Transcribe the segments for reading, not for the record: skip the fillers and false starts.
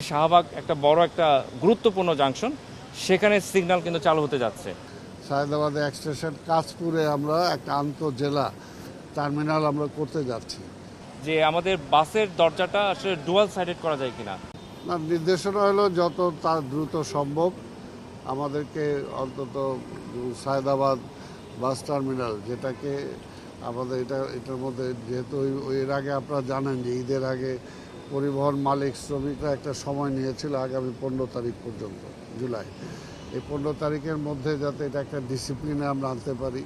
শাহবাগ একটা বড় একটা গুরুত্বপূর্ণ জাংশন, সেখানে সিগন্যাল কিন্তু চালু হতে যাচ্ছে। সায়দাবাদে এক্সটেনশন কাজপুরে আমরা একটা আন্তঃজেলা টার্মিনাল আমরা করতে যাচ্ছি। যে আমাদের বাসের দরজাটা আসলে ডুয়াল সাইডেড করা যায় কিনা। না, নির্দেশনা হলো যত তার দ্রুত সম্ভব আমাদেরকে অন্তত সায়দাবাদ বাস টার্মিনাল, যেটাকে আমাদের এটার মধ্যে যেহেতু এর আগে আপনারা জানেন যে ঈদের আগে পরিবহন মালিক শ্রমিকরা একটা সময় নিয়েছিল আগামী 15 তারিখ পর্যন্ত জুলাই। এই 15 তারিখের মধ্যে যাতে এটা একটা ডিসিপ্লিনে আমরা আনতে পারি,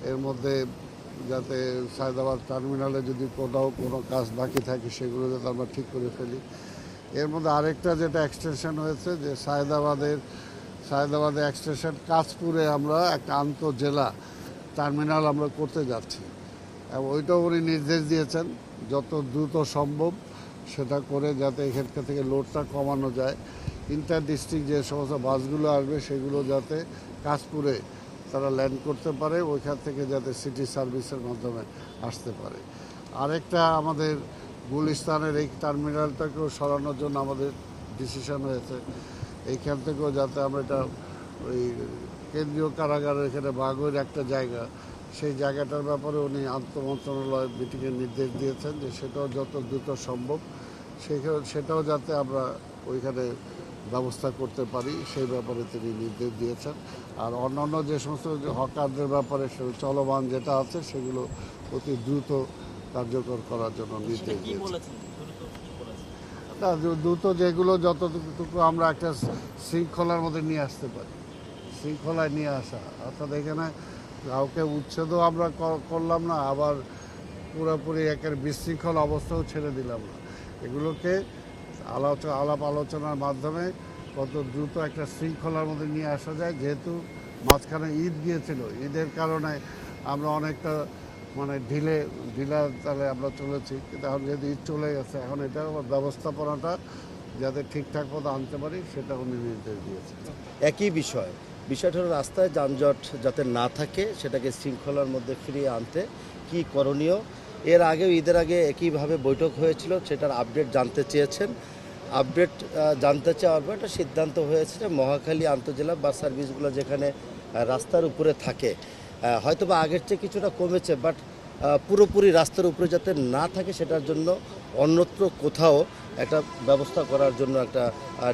এর মধ্যে যাতে সায়দাবাদ টার্মিনালে যদি কোথাও কোনো কাজ বাকি থাকে সেগুলো যাতে আমরা ঠিক করে ফেলি। এর মধ্যে আরেকটা যেটা এক্সটেনশন হয়েছে যে সায়দাবাদে এক্সটেনশন কাজপুরে আমরা একটা আন্তঃজেলা টার্মিনাল আমরা করতে যাচ্ছি, এবং ওইটাও উনি নির্দেশ দিয়েছেন যত দ্রুত সম্ভব সেটা করে যাতে এখানকার থেকে লোডটা কমানো যায়। ইন্টার ডিস্ট্রিক্ট যে সমস্ত বাসগুলো আসবে সেগুলো যাতে কাজপুরে তারা ল্যান্ড করতে পারে, ওইখান থেকে যাতে সিটি সার্ভিসের মাধ্যমে আসতে পারে। আরেকটা আমাদের গুলিস্তানের এই টার্মিনালটাকেও সরানোর জন্য আমাদের ডিসিশন হয়েছে, এইখান থেকেও যাতে আমরা এটা ওই কেন্দ্রীয় কারাগারের এখানে বাগৈর একটা জায়গা, সেই জায়গাটার ব্যাপারে উনি আন্তঃমন্ত্রণালয় মিটিংয়ের নির্দেশ দিয়েছেন যে সেটাও যত দ্রুত সম্ভব সেটাও যাতে আমরা ওইখানে ব্যবস্থা করতে পারি সেই ব্যাপারে তিনি নির্দেশ দিয়েছেন। আর অন্যান্য যে সমস্ত হকারদের ব্যাপারে চলমান যেটা আছে সেগুলো অতি দ্রুত কার্যকর করার জন্য নির্দেশ দিয়েছেন। না, দ্রুত যেগুলো যতটুকু আমরা একটা শৃঙ্খলার মধ্যে নিয়ে আসতে পারি, শৃঙ্খলায় নিয়ে আসা, অর্থাৎ এখানে কাউকে উচ্ছেদও আমরা করলাম না, আবার পুরোপুরি একের বিশৃঙ্খল অবস্থাও ছেড়ে দিলাম না। এগুলোকে আলাপ আলোচনার মাধ্যমে কত দ্রুত একটা শৃঙ্খলার মধ্যে নিয়ে আসা যায়। যেহেতু মাঝখানে ঈদ গিয়েছিল, ঈদের কারণে আমরা অনেকটা মানে ঢিলা তাহলে আমরা চলেছি, কিন্তু এখন যেহেতু ঈদ চলে গেছে এখন এটা ব্যবস্থাপনাটা যাতে ঠিকঠাক মতো আনতে পারি সেটা উনি নির্দেশ দিয়েছেন। একই বিষয়টা হলো রাস্তায় যানজট যাতে না থাকে সেটাকে শৃঙ্খলার মধ্যে ফিরিয়ে আনতে কি করণীয়। এর আগেও ঈদের আগে একইভাবে বৈঠক হয়েছিল, সেটার আপডেট জানতে চেয়েছেন। আপডেট জানতে চাওয়ার পর একটা সিদ্ধান্ত হয়েছে যে মহাখালী আন্তঃজেলা বাস সার্ভিসগুলো যেখানে রাস্তার উপরে থাকে হয়তোবা আগের চেয়ে কিছুটা কমেছে, বাট পুরোপুরি রাস্তার উপরে যাতে না থাকে সেটার জন্য অন্যত্র কোথাও একটা ব্যবস্থা করার জন্য একটা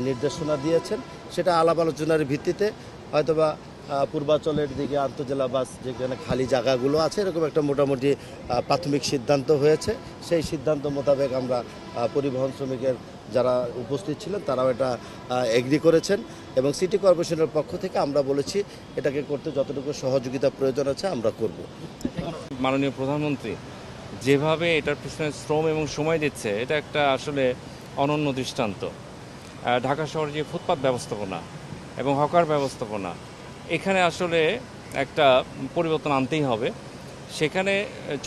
নির্দেশনা দিয়েছেন। সেটা আলাপ আলোচনার ভিত্তিতে হয়তোবা পূর্বাঞ্চলের দিকে আন্তঃজেলা বাস যেখানে খালি জায়গাগুলো আছে এরকম একটা মোটামুটি প্রাথমিক সিদ্ধান্ত হয়েছে। সেই সিদ্ধান্ত মোতাবেক আমরা পরিবহন শ্রমিকের যারা উপস্থিত ছিলেন তারাও এটা এগ্রি করেছেন, এবং সিটি কর্পোরেশনের পক্ষ থেকে আমরা বলেছি এটাকে করতে যতটুকু সহযোগিতা প্রয়োজন আছে আমরা করব। মাননীয় প্রধানমন্ত্রী যেভাবে এটার পিছনে শ্রম এবং সময় দিচ্ছে, এটা একটা আসলে অনন্য দৃষ্টান্ত। ঢাকা শহরে যে ফুটপাত ব্যবস্থাপনা এবং হকার ব্যবস্থাপনা, এখানে আসলে একটা পরিবর্তন আনতেই হবে। সেখানে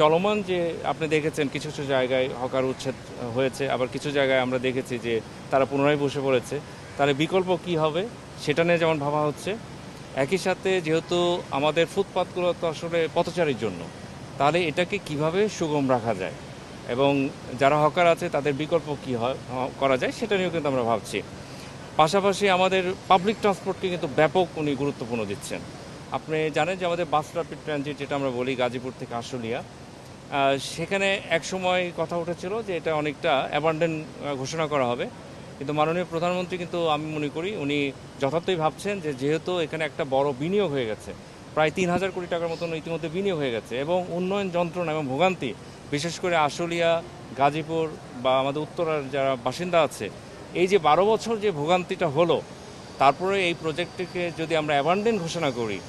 চলমান যে আপনি দেখেছেন কিছু কিছু জায়গায় হকার উচ্ছেদ হয়েছে, আবার কিছু জায়গায় আমরা দেখেছি যে তারা পুনরায় বসে পড়েছে। তাহলে বিকল্প কি হবে সেটা নিয়ে যেমন ভাবা হচ্ছে, একই সাথে যেহেতু আমাদের ফুটপাতগুলো তো আসলে পথচারীর জন্য, তাহলে এটাকে কিভাবে সুগম রাখা যায় এবং যারা হকার আছে তাদের বিকল্প কী করা যায় সেটা নিয়েও কিন্তু আমরা ভাবছি। পাশাপাশি আমাদের পাবলিক ট্রান্সপোর্টকে কিন্তু ব্যাপক উনি গুরুত্বপূর্ণ দিচ্ছেন। আপনি জানেন যে আমাদের বাস র্যাপিড ট্রানজিট যেটা আমরা বলি গাজীপুর থেকে আশুলিয়া, সেখানে এক সময় কথা উঠেছিল যে এটা অনেকটা অ্যাবান্ডন ঘোষণা করা হবে, কিন্তু মাননীয় প্রধানমন্ত্রী কিন্তু আমি মনে করি উনি যথার্থই ভাবছেন যে যেহেতু এখানে একটা বড় বিনিয়োগ হয়ে গেছে, প্রায় 3000 কোটি টাকার মতন ইতিমধ্যে বিনিয়োগ হয়ে গেছে, এবং উন্নয়ন যন্ত্রণা এবং ভোগান্তি বিশেষ করে আশুলিয়া, গাজীপুর বা আমাদের উত্তরার যারা বাসিন্দা আছে, এই যে 12 বছর যে ভোগান্তিটা হলো, তারপরে এই প্রজেক্টটিকে যদি আমরা অ্যাবান্ডন ঘোষণা করি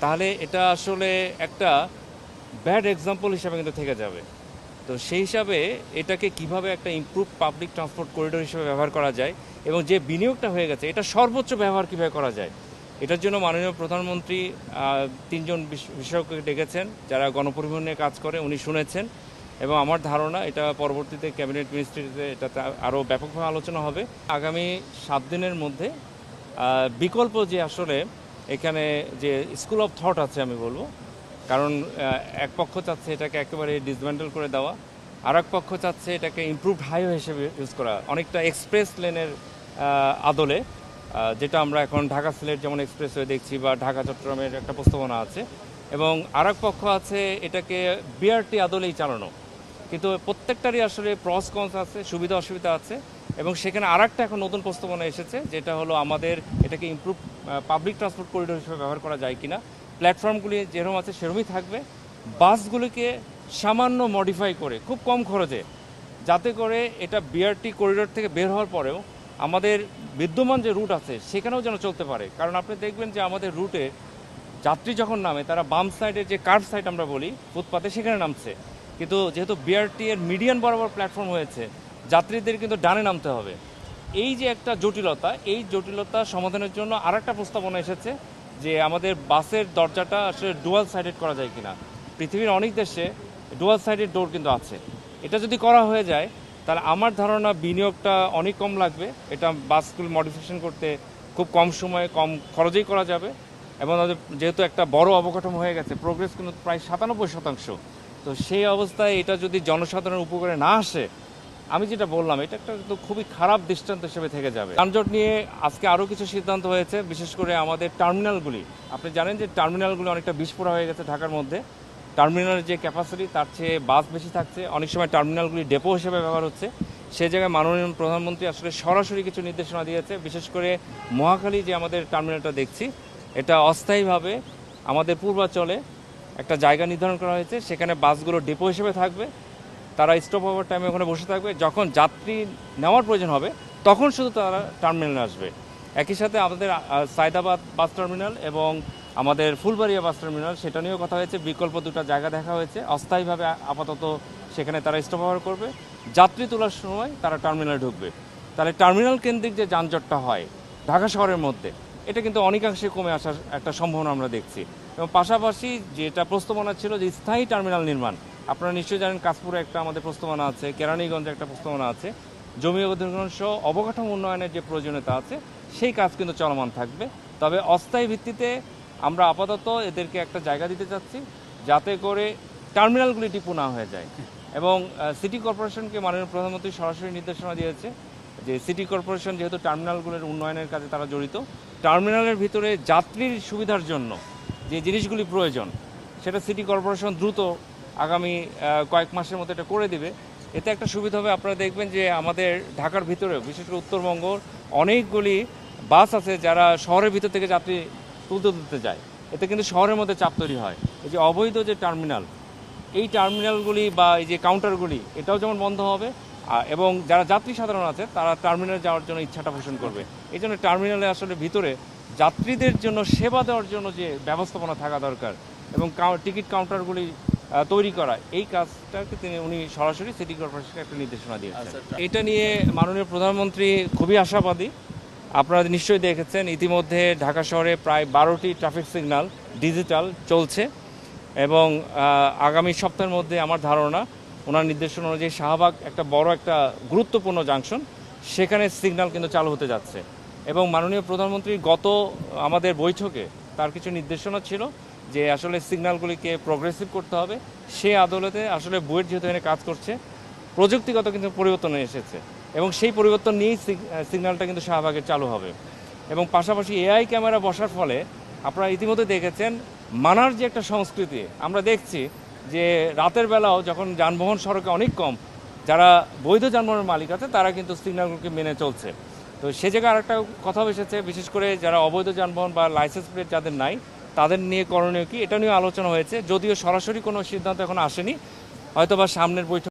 তাহলে এটা আসলে একটা ব্যাড এক্সাম্পল হিসাবে কিন্তু থেকে যাবে। তো সেই হিসাবে এটাকে কিভাবে একটা ইমপ্রুভ পাবলিক ট্রান্সপোর্ট করিডোর হিসেবে ব্যবহার করা যায় এবং যে বিনিয়োগটা হয়ে গেছে এটা সর্বোচ্চ ব্যবহার কীভাবে করা যায়, এটার জন্য মাননীয় প্রধানমন্ত্রী 3 জন বিশেষজ্ঞকে ডেকেছেন যারা গণপরিবহন নিয়ে কাজ করে, উনি শুনেছেন, এবং আমার ধারণা এটা পরবর্তীতে ক্যাবিনেট মিনিস্ট্রিতে এটাতে আরও ব্যাপকভাবে আলোচনা হবে। আগামী 7 দিনের মধ্যে বিকল্প যে আসলে এখানে যে স্কুল অফ থট আছে আমি বলবো, কারণ এক পক্ষ চাচ্ছে এটাকে একেবারে ডিসমেন্টেল করে দেওয়া, আর এক পক্ষ চাচ্ছে এটাকে ইমপ্রুভড হাইওয়ে হিসেবে ইউজ করা, অনেকটা এক্সপ্রেস লেনের আদলে যেটা আমরা এখন ঢাকা সিলেট যেমন এক্সপ্রেসওয়ে দেখছি বা ঢাকা চট্টগ্রামের একটা প্রস্তাবনা আছে, এবং আরেক পক্ষ আছে এটাকে বিআরটি আদলেই চালানো। কিন্তু প্রত্যেকটারই আসলে প্রস কনস আছে, সুবিধা অসুবিধা আছে, এবং সেখানে আরেকটা এখন নতুন প্রস্তাবনা এসেছে যেটা হলো আমাদের এটাকে ইমপ্রুভ পাবলিক ট্রান্সপোর্ট করিডোর হিসেবে ব্যবহার করা যায় কিনা। প্ল্যাটফর্মগুলি যেরকম আছে সেরকমই থাকবে, বাসগুলিকে সামান্য মডিফাই করে খুব কম খরচে, যাতে করে এটা বিআরটি করিডোর থেকে বের হওয়ার পরেও আমাদের বিদ্যমান যে রুট আছে সেখানেও যেন চলতে পারে। কারণ আপনি দেখবেন যে আমাদের রুটে যাত্রী যখন নামে তারা বাম সাইডের যে কার্ভ সাইড আমরা বলি ফুটপাতে সেখানে নামছে, কিন্তু যেহেতু বিআরটি এর মিডিয়ান বরাবর প্ল্যাটফর্ম হয়েছে, যাত্রীদের কিন্তু ডানে নামতে হবে। এই যে একটা জটিলতা, এই জটিলতা সমাধানের জন্য আরেকটা প্রস্তাবনা এসেছে যে আমাদের বাসের দরজাটা আসলে ডুয়াল সাইডেড করা যায় কিনা। পৃথিবীর অনেক দেশে ডুয়াল সাইডেড ডোর কিন্তু আছে। এটা যদি করা হয়ে যায় তাহলে আমার ধারণা বিনিয়োগটা অনেক কম লাগবে, এটা বাসগুলো মডিফিকেশন করতে খুব কম সময়ে কম খরচেই করা যাবে, এবং যেহেতু একটা বড় অবকাঠামো হয়ে গেছে, প্রোগ্রেস কিন্তু প্রায় 97%। তো সেই অবস্থায় এটা যদি জনসাধারণের উপকারে না আসে, আমি যেটা বললাম এটা একটা কিন্তু খুবই খারাপ দৃষ্টান্ত হিসেবে থেকে যাবে। যানজট নিয়ে আজকে আরও কিছু সিদ্ধান্ত হয়েছে, বিশেষ করে আমাদের টার্মিনালগুলি। আপনি জানেন যে টার্মিনালগুলি অনেকটা বিস্ফোরা হয়ে গেছে ঢাকার মধ্যে। টার্মিনালের যে ক্যাপাসিটি তার চেয়ে বাস বেশি থাকছে, অনেক সময় টার্মিনালগুলি ডেপো হিসেবে ব্যবহার হচ্ছে। সেই জায়গায় মাননীয় প্রধানমন্ত্রী আসলে সরাসরি কিছু নির্দেশনা দিয়েছে, বিশেষ করে মহাখালী যে আমাদের টার্মিনালটা দেখছি, এটা অস্থায়ীভাবে আমাদের পূর্বাঞ্চলে একটা জায়গা নির্ধারণ করা হয়েছে, সেখানে বাসগুলো ডেপো হিসেবে থাকবে, তারা স্টপ হওয়ার টাইমে ওখানে বসে থাকবে, যখন যাত্রী নেওয়ার প্রয়োজন হবে তখন শুধু তারা টার্মিনালে আসবে। একই সাথে আমাদের সায়দাবাদ বাস টার্মিনাল এবং আমাদের ফুলবাড়িয়া বাস টার্মিনাল, সেটা নিয়েও কথা হয়েছে, বিকল্প দুটো জায়গা দেখা হয়েছে। অস্থায়ীভাবে আপাতত সেখানে তারা স্টপ ব্যবহার করবে, যাত্রী তোলার সময় তারা টার্মিনালে ঢুকবে। তাহলে টার্মিনাল কেন্দ্রিক যে যানজটটা হয় ঢাকা শহরের মধ্যে, এটা কিন্তু অনেকাংশে কমে আসার একটা সম্ভাবনা আমরা দেখছি। এবং পাশাপাশি যেটা প্রস্তাবনা ছিল যে স্থায়ী টার্মিনাল নির্মাণ, আপনারা নিশ্চয়ই জানেন কাশপুরে একটা আমাদের প্রস্তাবনা আছে, কেরানীগঞ্জে একটা প্রস্তাবনা আছে, জমি অধিগ্রহণ সহ অবকাঠামো উন্নয়নের যে প্রয়োজনীয়তা আছে সেই কাজ কিন্তু চলমান থাকবে। তবে অস্থায়ী ভিত্তিতে আমরা আপাতত এদেরকে একটা জায়গা দিতে চাচ্ছি যাতে করে টার্মিনালগুলি টিপু না হয়ে যায়। এবং সিটি কর্পোরেশনকে মাননীয় প্রধানমন্ত্রী সরাসরি নির্দেশনা দিয়েছে যে সিটি কর্পোরেশন যেহেতু টার্মিনালগুলির উন্নয়নের কাজে তারা জড়িত, টার্মিনালের ভিতরে যাত্রীর সুবিধার জন্য যে জিনিসগুলি প্রয়োজন সেটা সিটি কর্পোরেশন দ্রুত আগামী কয়েক মাসের মধ্যে এটা করে দিবে। এতে একটা সুবিধা হবে, আপনারা দেখবেন যে আমাদের ঢাকার ভিতরেও বিশেষ করে উত্তরবঙ্গর অনেকগুলি বাস আছে যারা শহরের ভিতর থেকে যাত্রী তুলতে যায়, এতে কিন্তু শহরের মধ্যে চাপ তৈরি হয়। এই যে অবৈধ যে টার্মিনাল, এই টার্মিনালগুলি বা এই যে কাউন্টারগুলি এটাও যেমন বন্ধ হবে, এবং যারা যাত্রী সাধারণ আছে তারা টার্মিনালে যাওয়ার জন্য ইচ্ছাটা পোষণ করবে। এই জন্য টার্মিনালে আসলে ভিতরে যাত্রীদের জন্য সেবা দেওয়ার জন্য যে ব্যবস্থাপনা থাকা দরকার এবং টিকিট কাউন্টারগুলি তৈরি করা, এই কাজটাকে উনি সরাসরি সিটি কর্পোরেশনকে একটা নির্দেশনা দিয়েছেন। এটা নিয়ে মাননীয় প্রধানমন্ত্রী খুবই আশাবাদী। আপনারা নিশ্চয়ই দেখেছেন ইতিমধ্যে ঢাকা শহরে প্রায় 12টি ট্রাফিক সিগন্যাল ডিজিটাল চলছে, এবং আগামী সপ্তাহের মধ্যে আমার ধারণা ওনার নির্দেশনা অনুযায়ী শাহবাগ একটা বড় একটা গুরুত্বপূর্ণ জাংশন, সেখানে সিগন্যাল কিন্তু চালু হতে যাচ্ছে। এবং মাননীয় প্রধানমন্ত্রী গত আমাদের বৈঠকে তার কিছু নির্দেশনা ছিল যে আসলে সিগন্যালগুলিকে প্রোগ্রেসিভ করতে হবে। সে আদালতে আসলে বুয়েট যেহেতু এখানে কাজ করছে, প্রযুক্তিগত কিন্তু পরিবর্তন এসেছে, এবং সেই পরিবর্তন নিয়েই সিগন্যালটা কিন্তু শাহবাগে চালু হবে। এবং পাশাপাশি এআই ক্যামেরা বসার ফলে আপনারা ইতিমধ্যে দেখেছেন মানার যে একটা সংস্কৃতি আমরা দেখছি, যে রাতের বেলাও যখন যানবাহন সড়কে অনেক কম, যারা বৈধ যানবাহনের মালিক আছে তারা কিন্তু সিগন্যালগুলোকে মেনে চলছে। তো সে জায়গায় আরেকটা কথা এসেছে, বিশেষ করে যারা অবৈধ যানবাহন বা লাইসেন্স প্লেট যাদের নাই তাদের নিয়ে করণীয় কি, এটা নিয়ে আলোচনা হয়েছে, যদিও সরাসরি কোনো সিদ্ধান্ত এখন আসেনি, হয়তো বা সামনের বৈঠক